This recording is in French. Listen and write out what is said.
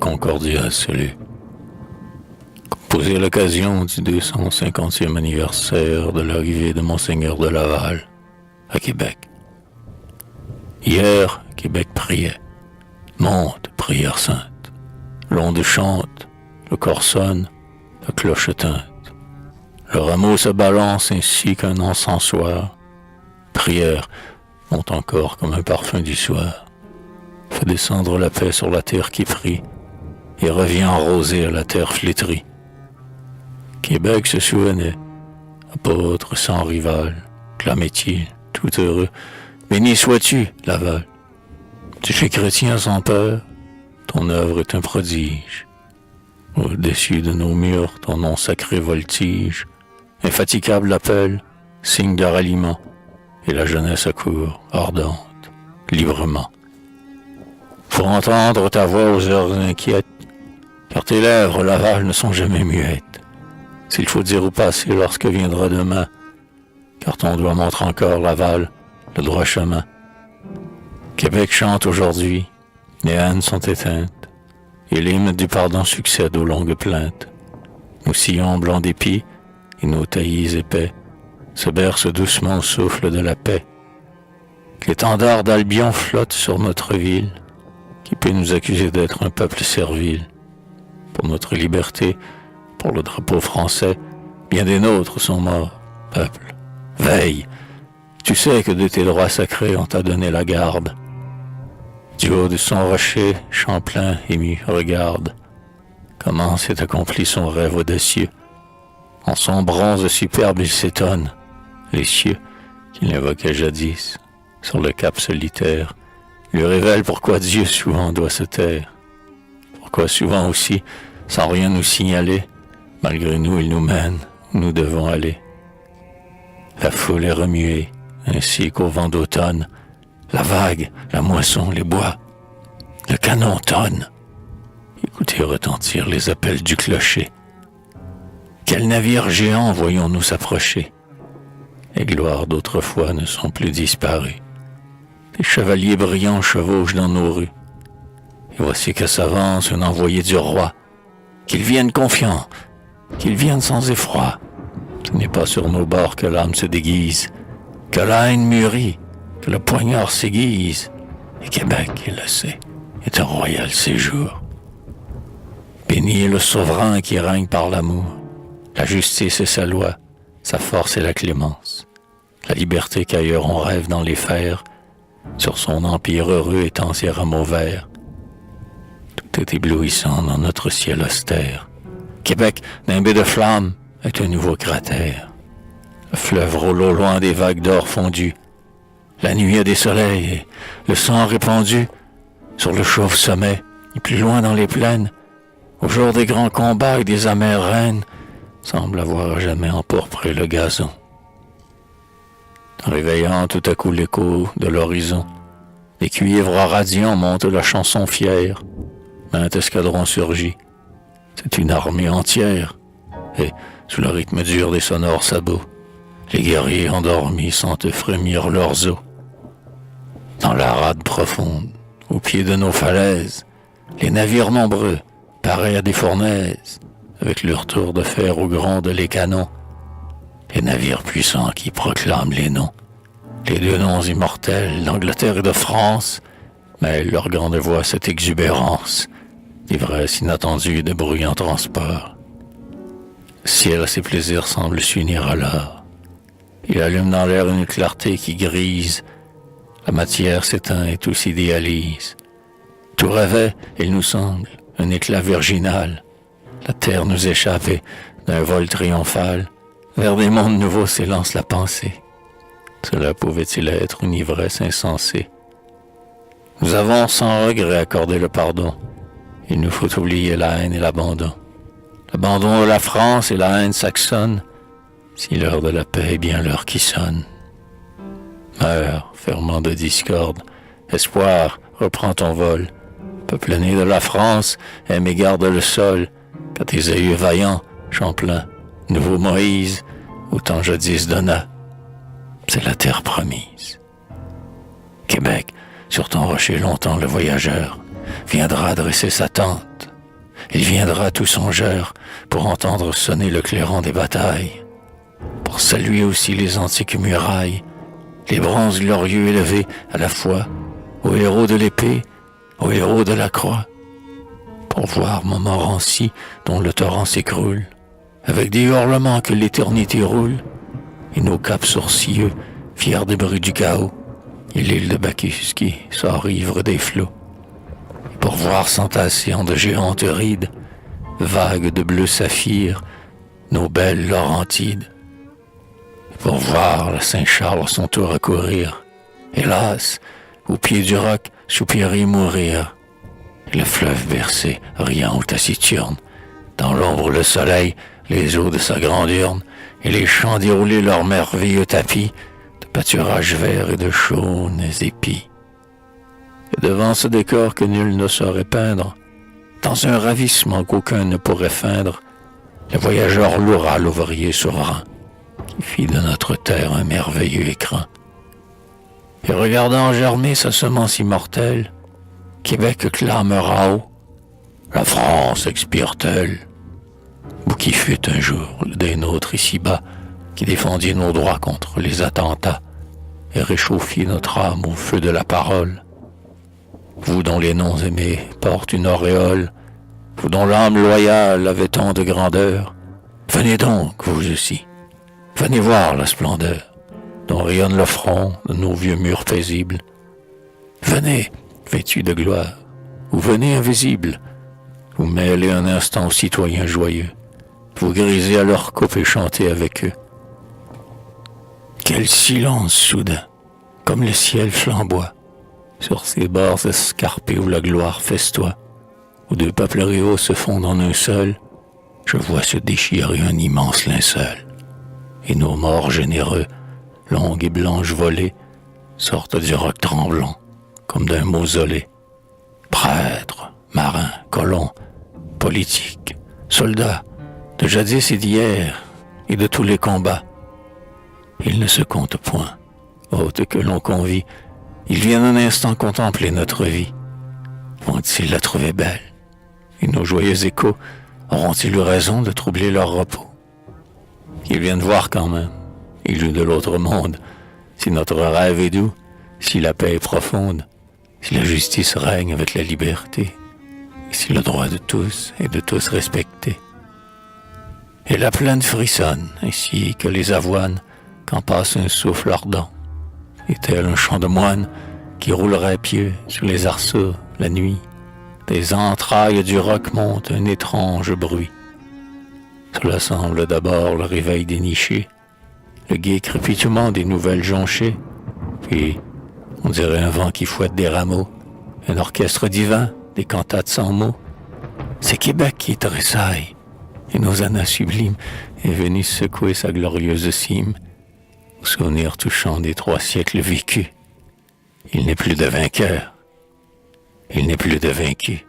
Concordia salut. Composé à l'occasion du 250e anniversaire de l'arrivée de Monseigneur de Laval à Québec. Hier, Québec priait. Monte, prière sainte. L'onde chante, le cor sonne, la cloche teinte. Le rameau se balance ainsi qu'un encensoir. Prière monte encore comme un parfum du soir. Fait descendre la paix sur la terre qui prie et revient arroser à la terre flétrie. Québec se souvenait, apôtre sans rival, clamait-il, tout heureux. Béni sois-tu, Laval. Tu fais chrétien sans peur, ton œuvre est un prodige. Au-dessus de nos murs, ton nom sacré voltige. Infatigable appel, signe de ralliement, et la jeunesse accourt, ardente, librement. Pour entendre ta voix aux heures inquiètes, car tes lèvres, Laval, ne sont jamais muettes. S'il faut dire au passé lorsque viendra demain, car ton doigt montre encore, Laval, le droit chemin. Québec chante aujourd'hui, les haines sont éteintes, et l'hymne du pardon succède aux longues plaintes. Nos sillons blancs d'épis et nos taillis épais se bercent doucement au souffle de la paix. L'étendard d'Albion flotte sur notre ville, qui peut nous accuser d'être un peuple servile. Pour notre liberté, pour le drapeau français, bien des nôtres sont morts, peuple. Veille, tu sais que de tes droits sacrés on t'a donné la garde. Du haut de son rocher, Champlain ému regarde comment s'est accompli son rêve audacieux. En son bronze superbe il s'étonne, les cieux qu'il invoquait jadis sur le cap solitaire lui révèlent pourquoi Dieu souvent doit se taire. Pourquoi souvent aussi, sans rien nous signaler, malgré nous il nous mène où nous devons aller. La foule est remuée, ainsi qu'au vent d'automne, la vague, la moisson, les bois, le canon tonne. Écoutez retentir les appels du clocher. Quels navires géants voyons-nous s'approcher? Les gloires d'autrefois ne sont plus disparues. Les chevaliers brillants chevauchent dans nos rues. Et voici que s'avance un envoyé du roi. Qu'ils viennent confiants, qu'ils viennent sans effroi. Ce n'est pas sur nos bords que l'âme se déguise, que la haine mûrit, que le poignard s'aiguise. Et Québec, il le sait, est un royal séjour. Béni est le souverain qui règne par l'amour. La justice est sa loi, sa force est la clémence. La liberté qu'ailleurs on rêve dans les fers, sur son empire heureux étend ses rameaux verts. Tout est éblouissant dans notre ciel austère. Québec, nimbé de flammes, est un nouveau cratère. Le fleuve roule au loin des vagues d'or fondues. La nuit a des soleils et le sang répandu sur le chauve sommet et plus loin dans les plaines. Au jour des grands combats et des amères reines, semble avoir à jamais empourpré le gazon. En réveillant tout à coup l'écho de l'horizon, les cuivres radiants montent la chanson fière. Maint escadron surgit. C'est une armée entière. Et, sous le rythme dur des sonores sabots, les guerriers endormis sentent frémir leurs os. Dans la rade profonde, au pied de nos falaises, les navires nombreux, pareils à des fournaises, avec leur tour de fer où grondent les canons, les navires puissants qui proclament les noms, les deux noms immortels d'Angleterre et de France, mêlent leur grande voix cette exubérance, l'ivresse inattendue de bruyants transports. Le ciel à ses plaisirs semble s'unir alors. Il allume dans l'air une clarté qui grise, la matière s'éteint et tout s'idéalise. Tout revêt, il nous semble, un éclat virginal. La terre nous échappe et, d'un vol triomphal, vers des mondes nouveaux s'élance la pensée. Cela pouvait-il être une ivresse insensée? Nous avons sans regret accordé le pardon. Il nous faut oublier la haine et l'abandon. L'abandon de la France et la haine saxonne, si l'heure de la paix est bien l'heure qui sonne. Meurs, ferment de discorde, espoir, reprends ton vol. Peuple né de la France, aime et garde le sol, car tes aïeux vaillants, Champlain, nouveau Moïse, autant jadis donna. C'est la terre promise. Québec, sur ton rocher longtemps le voyageur viendra dresser sa tente. Il viendra tout songeur pour entendre sonner le clairon des batailles, pour saluer aussi les antiques murailles, les bronzes glorieux élevés à la fois aux héros de l'épée, aux héros de la croix, pour voir Montmorency dont le torrent s'écroule, avec des hurlements que l'éternité roule, et nos caps sourcilleux, fiers des bruits du chaos, et l'île de Bacchus qui sort ivre des flots, et pour voir s'entasser en de géantes rides, vagues de bleu saphir, nos belles Laurentides, et pour voir la Saint-Charles son tour accourir, hélas, au pied du roc, soupirer mourir, et le fleuve bercé, riant ou taciturne, dans l'ombre le soleil, les eaux de sa grande urne, et les champs dérouler leur merveilleux tapis de pâturages verts et de chaunes épis. Et devant ce décor que nul ne saurait peindre, dans un ravissement qu'aucun ne pourrait feindre, le voyageur louera l'ouvrier souverain, qui fit de notre terre un merveilleux écrin. Et regardant germer sa semence immortelle, Québec clamera haut, la France expire-t-elle? Vous qui fûtes un jour des nôtres ici-bas, qui défendiez nos droits contre les attentats et réchauffiez notre âme au feu de la parole. Vous dont les noms aimés portent une auréole, vous dont l'âme loyale avait tant de grandeur, venez donc, vous aussi, venez voir la splendeur dont rayonne le front de nos vieux murs paisibles. Venez, vêtus de gloire, ou venez invisibles, vous mêlez un instant aux citoyens joyeux, vous grisez à leur coupe et chantez avec eux. Quel silence soudain, comme le ciel flamboie, sur ces bords escarpés où la gloire festoie, où deux peuples rivaux se fondent en un seul, je vois se déchirer un immense linceul, et nos morts généreux, longues et blanches volées, sortent du roc tremblant, comme d'un mausolée. Prêtres, marins, colons, politiques, soldats, de jadis et d'hier, et de tous les combats. Ils ne se comptent point, hôtes que l'on convie, ils viennent un instant contempler notre vie. Vont-ils la trouver belle? Et nos joyeux échos auront-ils eu raison de troubler leur repos? Ils viennent voir quand même, élus de l'autre monde, si notre rêve est doux, si la paix est profonde, si la justice règne avec la liberté, et si le droit de tous est de tous respecté. Et la plaine frissonne, ainsi que les avoines, quand passe un souffle ardent, et tel un chant de moine qui roulerait pieux sur les arceaux la nuit. Des entrailles du roc monte un étrange bruit. Cela semble d'abord le réveil des nichés, le gai crépitement des nouvelles jonchées, puis on dirait un vent qui fouette des rameaux, un orchestre divin, des cantates sans mots. C'est Québec qui tressaille, et nos années sublimes est venu secouer sa glorieuse cime, au souvenir touchant des 3 siècles vécus. Il n'est plus de vainqueur, il n'est plus de vaincu.